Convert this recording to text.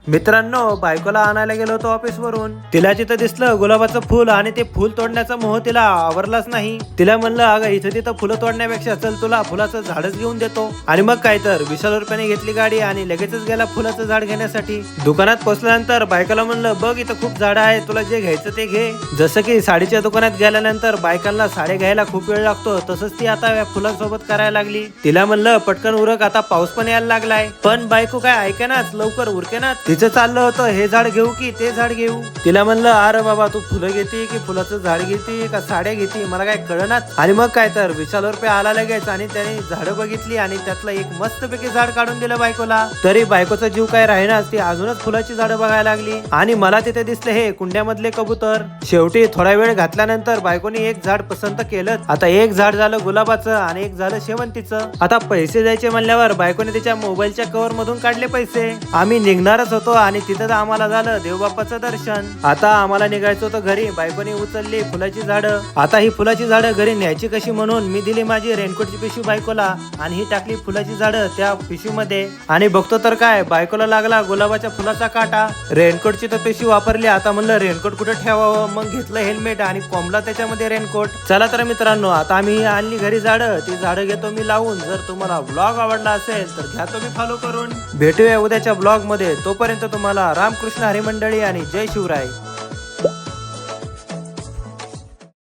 मित्रांनो, बायकोला आणायला गेलो होतो ऑफिस वरून. तिला तिथं दिसलं गुलाबाचं फुल आणि ते फुल तोडण्याचा मोह तिला आवरलाच नाही. तिला म्हणलं, अगं इथं तिथं फुलं तोडण्यापेक्षा चल तुला फुलाचं झाडच घेऊन देतो. आणि मग काय तर 20 रुपयाने घेतली गाडी आणि लगेचच गेला फुलाचं झाड घेण्यासाठी. दुकानात पोहोचल्यानंतर बायकोला म्हणलं, बघ इथं खूप झाडं आहेत, तुला जे घ्यायचं ते घे. जसं की साडीच्या दुकानात गेल्यानंतर बायकांना साड्या घ्यायला खूप वेळ लागतो, तसंच ती आता या फुलांसोबत करायला लागली. तिला म्हणलं, पटकन उरक, आता पाऊस पण यायला लागलाय. पण बायको काय ऐकेनाच, लवकर उरकेनाच. तिचं चाललं होतं हे झाड घेऊ की ते झाड घेऊ. तिला म्हणलं, अरे बाबा तू फुलं घेते की फुलाचं झाड घेते का साड्या घेते, मला काय कळनाच. आणि मग काय तर 20 रुपये आला लगेच आणि त्याने झाडं बघितली आणि त्यातलं एक मस्तपैकी झाड काढून दिलं बायकोला. तरी बायकोचा जीव काय राहीनाच, ती अजूनच फुलाची झाडं बघायला लागली. आणि मला तिथे दिसले हे कुंड्यामधले कबूतर. शेवटी थोडा वेळ घातल्यानंतर बायकोने एक झाड पसंत केलं. आता एक झाड झालं गुलाबाचं आणि एक झालं शेवंतीचं. आता पैसे द्यायचे म्हणल्यावर बायकोने तिच्या मोबाईलच्या कव्हर मधून काढले पैसे. आम्ही निघणारच होतो आणि तिथं आम्हाला झालं देवबाप्पाचं दर्शन. आता आम्हाला निघायचं होतं घरी. बायकोने उचलली फुलाची झाडं. आता ही फुलाची झाडं घरी न्यायची कशी म्हणून मी दिली माझी रेनकोटची पिशवी बायकोला आणि ही टाकली फुलाची झाडं त्या पिशवीमध्ये. आणि बघतो तर काय, बायकोला लागला गुलाबाच्या फुलाचा काटा. रेनकोटची तर पिशवी वापरली. आता म्हणलं रेनकोट कुठे ठेवावं, मग घेतलं हेल्मेट आणि कोंबला त्याच्यामध्ये रेनकोट. चला तर मित्रांनो, आता आम्ही आणली घरी झाडं. ती झाडं घेतो मी लावून. जर तुम्हाला ब्लॉग आवडला असेल तर घ्या तुम्ही फॉलो करून. भेटूया उद्याच्या ब्लॉग मध्ये. तोपर्यंत तुम्हाला रामकृष्ण हरी मंडळी आणि जय शिवराय.